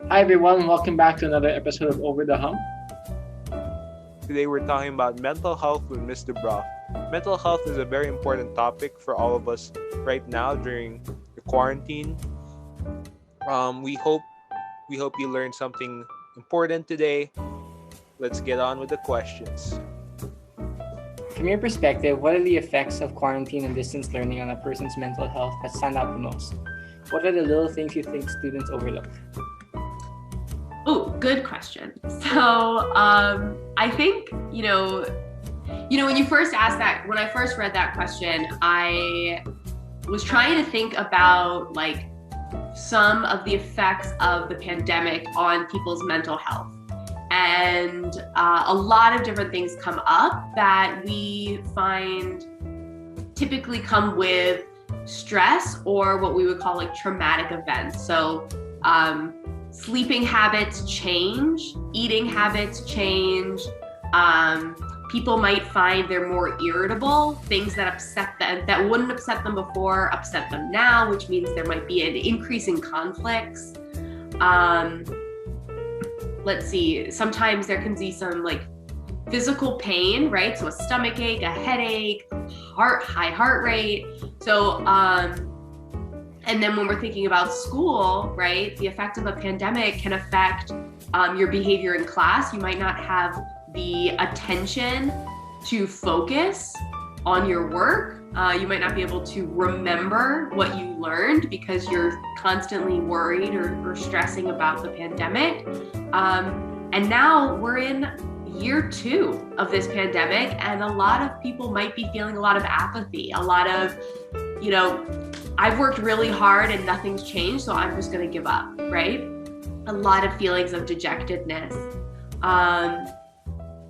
Hi everyone, welcome back to another episode of Over the Hump. Today we're talking about mental health with Mr. Dubroof. Mental health is a very important topic for all of us right now during the quarantine. We hope you learned something important today. Let's get on with the questions. From your perspective, what are the effects of quarantine and distance learning on a person's mental health that stand out the most? What are the little things you think students overlook? Oh, good question. So I think, when you first asked that, when I first read that question, I was trying to think about like some of the effects of the pandemic on people's mental health. And a lot of different things come up that we find typically come with stress or what we would call like traumatic events. So sleeping habits change, eating habits change. People might find they're more irritable. Things that upset them, that wouldn't upset them before, upset them now, which means there might be an increase in conflicts. Let's see, sometimes there can be some like physical pain, right? So a stomach ache, a headache, high heart rate. So, and then when we're thinking about school, right, the effect of a pandemic can affect your behavior in class. You might not have the attention to focus on your work. You might not be able to remember what you learned because you're constantly worried or stressing about the pandemic. And now we're in year 2 of this pandemic, and a lot of people might be feeling a lot of apathy, a lot of, I've worked really hard and nothing's changed, so I'm just gonna give up, right? A lot of feelings of dejectedness.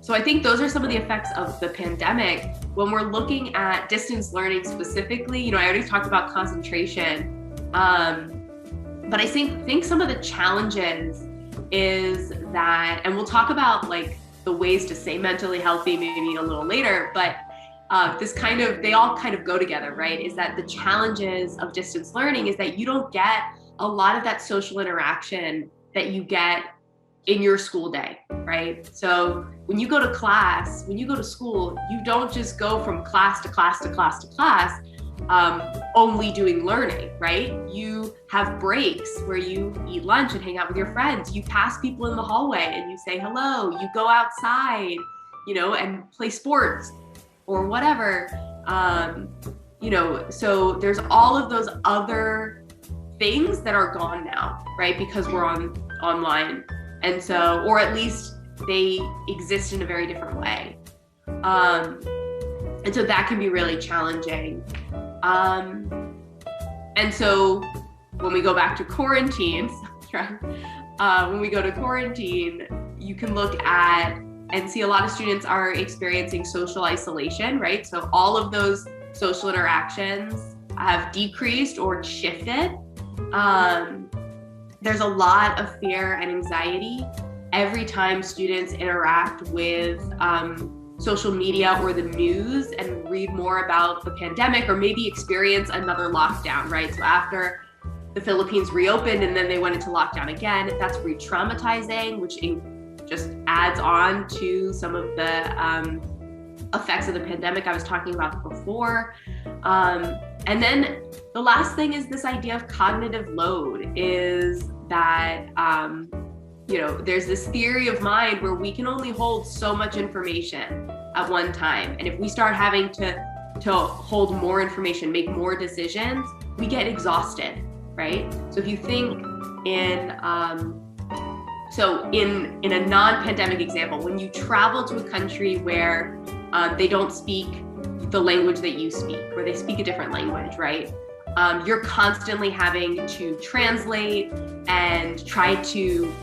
So I think those are some of the effects of the pandemic. When we're looking at distance learning specifically, I already talked about concentration, but I think some of the challenges is that, and we'll talk about like the ways to stay mentally healthy maybe a little later, but they all kind of go together, right? Is that the challenges of distance learning is that you don't get a lot of that social interaction that you get in your school day, right? So when you go to class, when you go to school, you don't just go from class to class to class to class, only doing learning, right? You have breaks where you eat lunch and hang out with your friends. You pass people in the hallway and you say hello. You go outside, and play sports or whatever. So there's all of those other things that are gone now, right? Because we're online. And so, or at least they exist in a very different way. And so that can be really challenging. And so when we go back to quarantine, you can look at and see a lot of students are experiencing social isolation, right? So all of those social interactions have decreased or shifted. There's a lot of fear and anxiety every time students interact with social media or the news and read more about the pandemic or maybe experience another lockdown, right? So after the Philippines reopened and then they went into lockdown again, that's re-traumatizing, which just adds on to some of the effects of the pandemic I was talking about before. And then the last thing is this idea of cognitive load, is that, there's this theory of mind where we can only hold so much information at one time. And if we start having to hold more information, make more decisions, we get exhausted, right? So if you think in a non-pandemic example, when you travel to a country where they don't speak the language that you speak, or they speak a different language, right? You're constantly having to translate and try to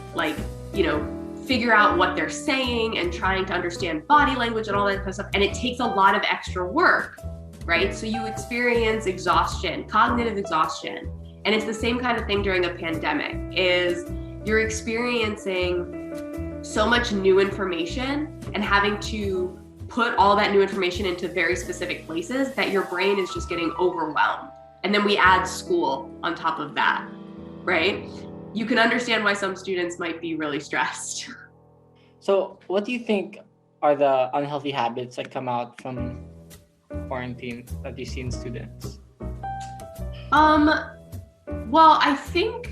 figure out what they're saying and trying to understand body language and all that kind of stuff. And it takes a lot of extra work, right? So you experience exhaustion, cognitive exhaustion. And it's the same kind of thing during a pandemic, is you're experiencing so much new information and having to put all that new information into very specific places that your brain is just getting overwhelmed. And then we add school on top of that, right? you can understand why some students might be really stressed. So what do you think are the unhealthy habits that come out from quarantine that you see in students? Well, I think,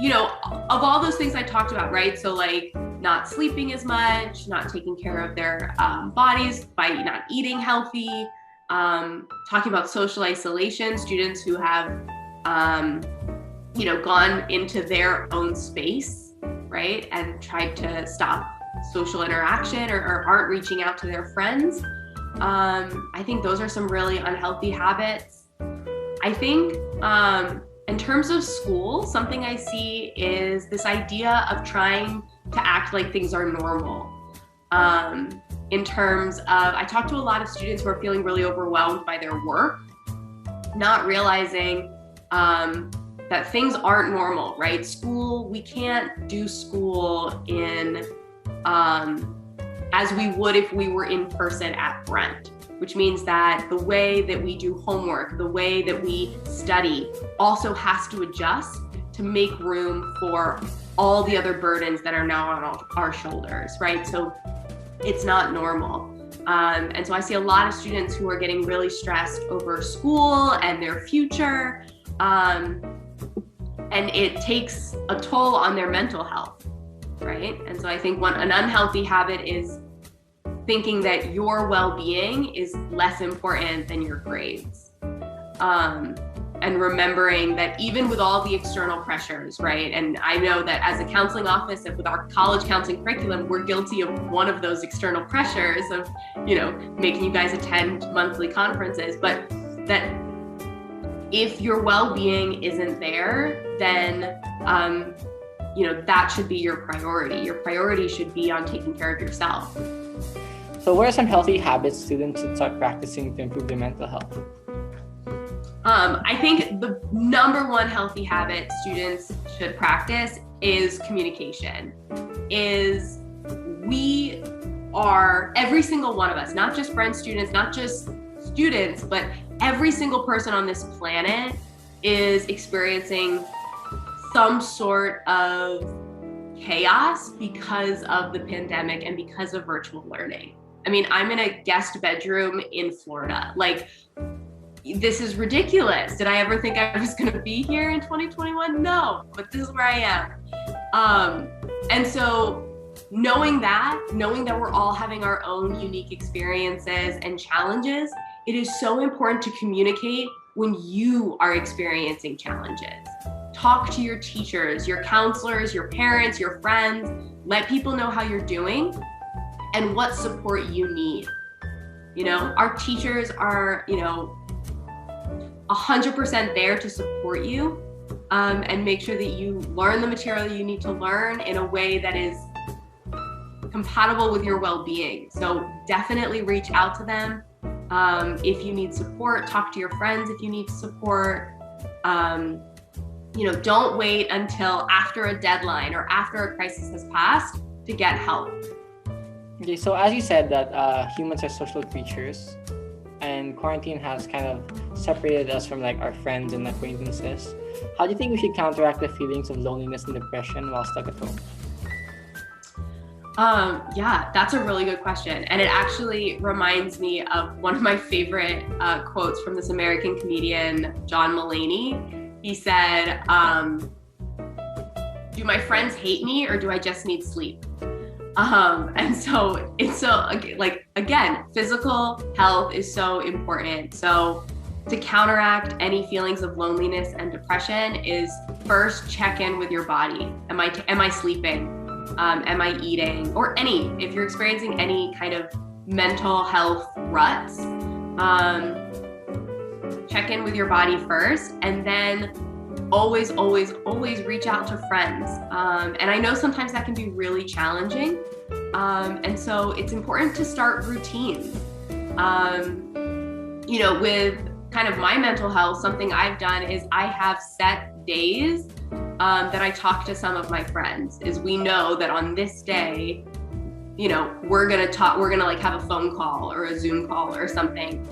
of all those things I talked about, right? So like not sleeping as much, not taking care of their bodies by not eating healthy, talking about social isolation, students who have, gone into their own space, right? And tried to stop social interaction or aren't reaching out to their friends. I think those are some really unhealthy habits. I think in terms of school, something I see is this idea of trying to act like things are normal. In terms of, I talk to a lot of students who are feeling really overwhelmed by their work, not realizing that things aren't normal, right? School, we can't do school in as we would if we were in person at Brent, which means that the way that we do homework, the way that we study also has to adjust to make room for all the other burdens that are now on our shoulders, right? So it's not normal. And so I see a lot of students who are getting really stressed over school and their future. And it takes a toll on their mental health, right? And so I think an unhealthy habit is thinking that your well-being is less important than your grades. And remembering that even with all the external pressures, right? And I know that as a counseling office and with our college counseling curriculum, we're guilty of one of those external pressures of, making you guys attend monthly conferences, but that if your well-being isn't there, then, that should be your priority. Your priority should be on taking care of yourself. So what are some healthy habits students should start practicing to improve their mental health? I think the number one healthy habit students should practice is communication. We are, every single one of us, not just Brent students, not just students, but every single person on this planet is experiencing some sort of chaos because of the pandemic and because of virtual learning. I mean, I'm in a guest bedroom in Florida. Like, this is ridiculous. Did I ever think I was going to be here in 2021? No, but this is where I am. And so knowing that we're all having our own unique experiences and challenges, it is so important to communicate when you are experiencing challenges. Talk to your teachers, your counselors, your parents, your friends. Let people know how you're doing and what support you need. Our teachers are, 100% there to support you and make sure that you learn the material you need to learn in a way that is compatible with your well-being. So definitely reach out to them. If you need support, talk to your friends if you need support. Don't wait until after a deadline or after a crisis has passed to get help. Okay, so as you said that humans are social creatures, and quarantine has kind of separated us from our friends and acquaintances. How do you think we should counteract the feelings of loneliness and depression while stuck at home? Yeah, that's a really good question. And it actually reminds me of one of my favorite quotes from this American comedian, John Mulaney. He said, do my friends hate me or do I just need sleep? And so it's again, physical health is so important. So to counteract any feelings of loneliness and depression is first check in with your body. Am I sleeping? Am I eating? Or if you're experiencing any kind of mental health ruts, check in with your body first, and then always reach out to friends. And I know sometimes that can be really challenging. And so it's important to start routines. With kind of my mental health, something I've done is I have set days that I talk to some of my friends. Is we know that on this day, we're gonna have a phone call or a Zoom call or something.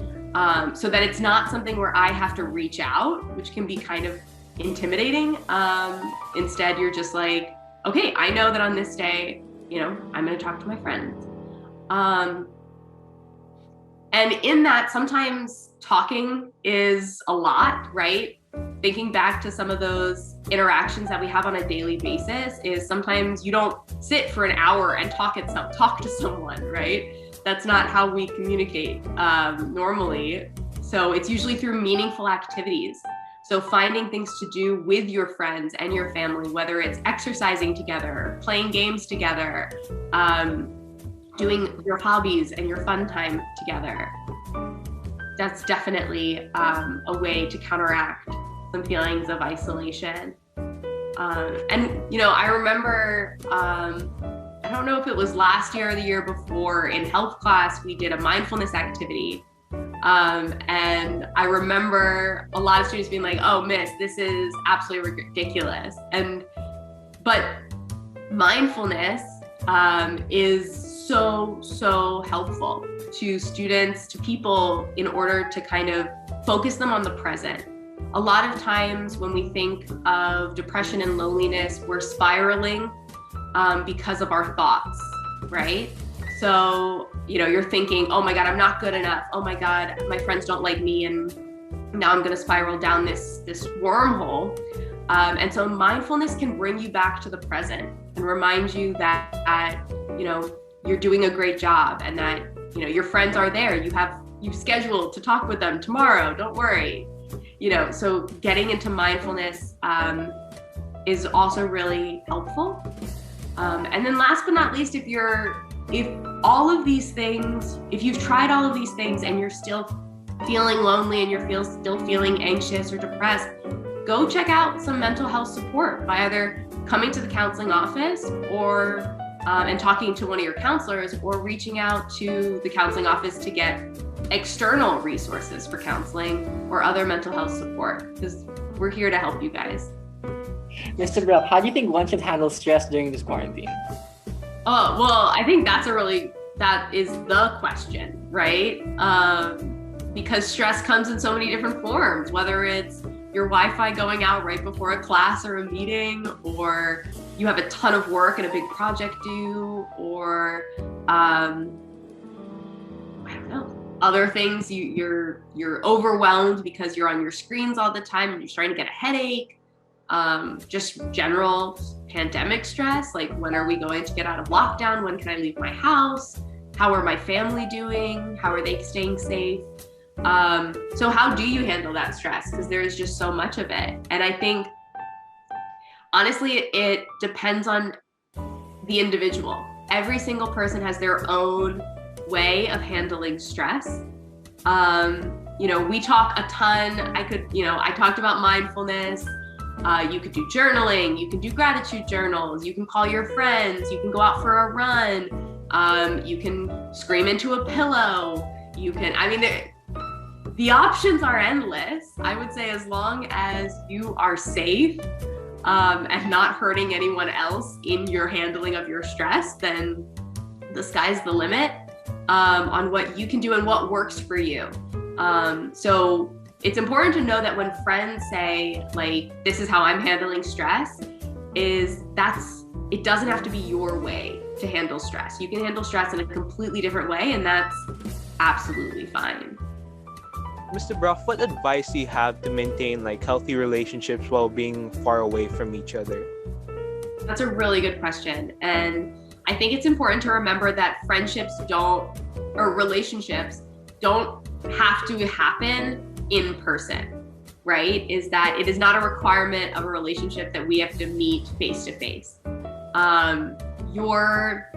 So that it's not something where I have to reach out, which can be kind of intimidating. Instead, you're just like, okay, I know that on this day, I'm going to talk to my friends. And in that, sometimes talking is a lot, right? Thinking back to some of those interactions that we have on a daily basis is sometimes you don't sit for an hour and talk to someone, right? That's not how we communicate normally. So it's usually through meaningful activities. So finding things to do with your friends and your family, whether it's exercising together, playing games together, doing your hobbies and your fun time together. That's definitely a way to counteract some feelings of isolation. I remember, I don't know if it was last year or the year before, in health class, we did a mindfulness activity. And I remember a lot of students being like, oh, miss, this is absolutely ridiculous. But mindfulness is so helpful to students, to people, in order to kind of focus them on the present. A lot of times when we think of depression and loneliness, we're spiraling because of our thoughts, right? So, you're thinking, oh my God, I'm not good enough. Oh my God, my friends don't like me. And now I'm going to spiral down this wormhole. And so mindfulness can bring you back to the present and remind you that you're doing a great job, and that, your friends are there. You've scheduled to talk with them tomorrow. Don't worry. So getting into mindfulness is also really helpful. And then last but not least, if all of these things, if you've tried all of these things and you're still feeling lonely and you're still feeling anxious or depressed, go check out some mental health support by either coming to the counseling office or and talking to one of your counselors, or reaching out to the counseling office to get external resources for counseling or other mental health support, because we're here to help you guys. Mr. Dubroof, how do you think one should handle stress during this quarantine? Oh, well, I think that is the question, right? Because stress comes in so many different forms, whether it's your Wi-Fi going out right before a class or a meeting, or you have a ton of work and a big project due, or I don't know, other things, you're overwhelmed because you're on your screens all the time and you're starting to get a headache. Just general pandemic stress, like when are we going to get out of lockdown? When can I leave my house? How are my family doing? How are they staying safe? So how do you handle that stress? Because there's just so much of it. And I think, honestly, it depends on the individual. Every single person has their own way of handling stress. We talk a ton. I talked about mindfulness. You could do journaling, you can do gratitude journals, you can call your friends, you can go out for a run, you can scream into a pillow, the options are endless. I would say, as long as you are safe and not hurting anyone else in your handling of your stress, then the sky's the limit on what you can do and what works for you. So it's important to know that when friends say, like, this is how I'm handling stress, it doesn't have to be your way to handle stress. You can handle stress in a completely different way, and that's absolutely fine. Mr. Dubroof, what advice do you have to maintain healthy relationships while being far away from each other? That's a really good question. And I think it's important to remember that relationships don't have to happen in person, right? Is that it is not a requirement of a relationship that we have to meet face to face. Your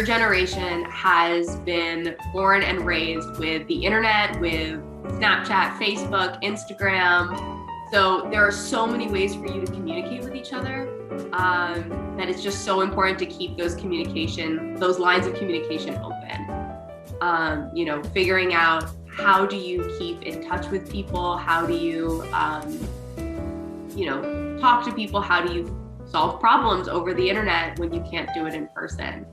generation has been born and raised with the internet, with Snapchat, Facebook, Instagram. So there are so many ways for you to communicate with each other that it's just so important to keep those lines of communication open. Figuring out, how do you keep in touch with people? How do you, talk to people? How do you solve problems over the internet when you can't do it in person?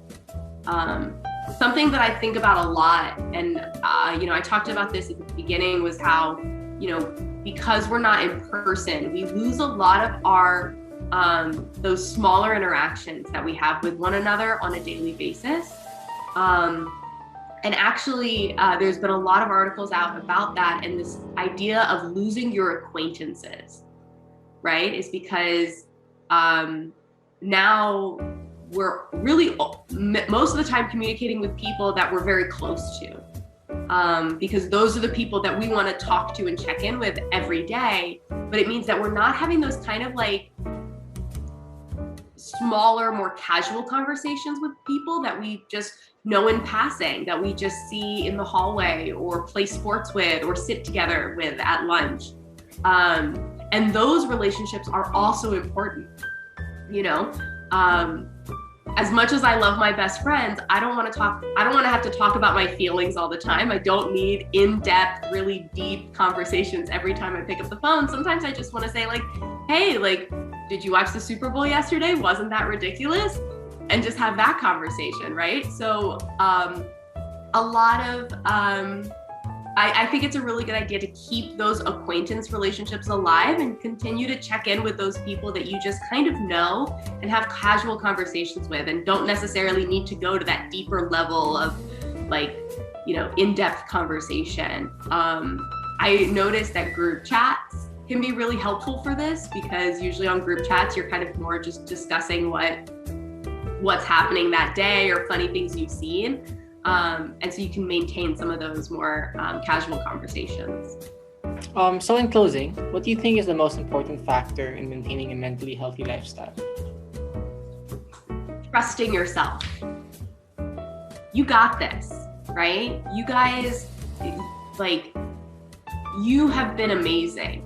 Something that I think about a lot, and I talked about this at the beginning, was how because we're not in person, we lose a lot of our those smaller interactions that we have with one another on a daily basis. And actually, there's been a lot of articles out about that, and this idea of losing your acquaintances, right? Is because now we're really most of the time communicating with people that we're very close to, because those are the people that we want to talk to and check in with every day. But it means that we're not having those kind of like smaller, more casual conversations with people that we just know in passing, that we just see in the hallway or play sports with or sit together with at lunch. And those relationships are also important. As much as I love my best friends, I don't want to have to talk about my feelings all the time. I don't need in-depth, really deep conversations every time I pick up the phone. Sometimes I just want to say like, hey, like, did you watch the Super Bowl yesterday? Wasn't that ridiculous? And just have that conversation, right? So a lot of, I think it's a really good idea to keep those acquaintance relationships alive and continue to check in with those people that you just kind of know and have casual conversations with, and don't necessarily need to go to that deeper level of like, in-depth conversation. I noticed that group chats can be really helpful for this, because usually on group chats, you're kind of more just discussing what's happening that day or funny things you've seen. And so you can maintain some of those more casual conversations. So in closing, what do you think is the most important factor in maintaining a mentally healthy lifestyle? Trusting yourself. You got this, right? You guys, like, you have been amazing.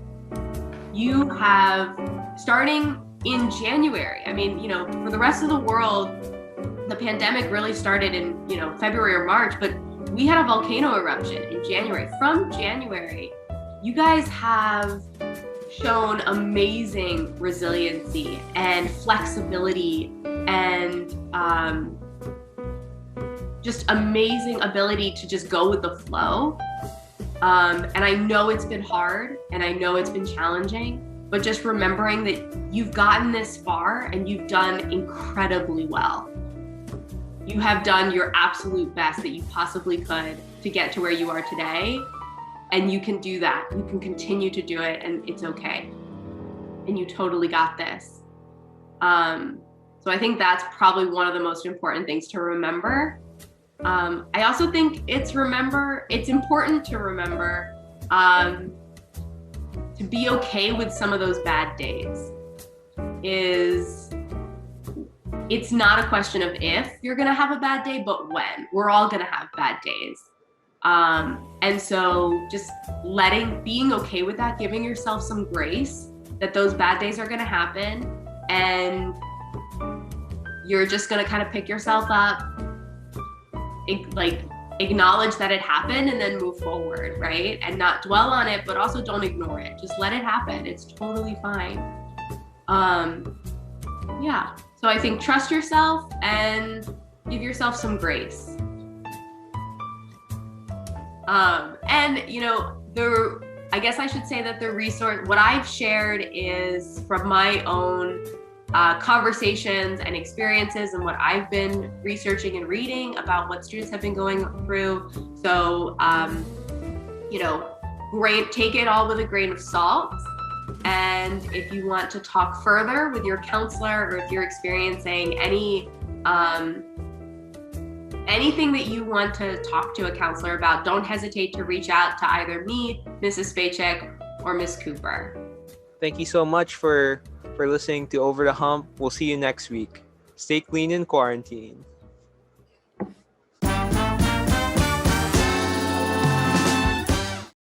You have, starting in January, I mean, for the rest of the world, the pandemic really started in, February or March, but we had a volcano eruption in January. From January, you guys have shown amazing resiliency and flexibility and just amazing ability to just go with the flow. And I know it's been hard and I know it's been challenging, but just remembering that you've gotten this far and you've done incredibly well. You have done your absolute best that you possibly could to get to where you are today. And you can do that. You can continue to do it, and it's okay. And you totally got this. So I think that's probably one of the most important things to remember. I also think it's important to remember to be okay with some of those bad days. It's not a question of if you're gonna have a bad day, but when. We're all gonna have bad days. And so just being okay with that, giving yourself some grace that those bad days are gonna happen, and you're just gonna kind of pick yourself up, acknowledge that it happened and then move forward, right? And not dwell on it, but also don't ignore it. Just let it happen. It's totally fine. Yeah. So I think trust yourself and give yourself some grace. And I guess I should say that the resource, what I've shared is from my own conversations and experiences and what I've been researching and reading about what students have been going through. So, take it all with a grain of salt. And if you want to talk further with your counselor, or if you're experiencing anything that you want to talk to a counselor about, don't hesitate to reach out to either me, Mrs. Spacek, or Ms. Cooper. Thank you so much for listening to Over the Hump. We'll see you next week. Stay clean in quarantine.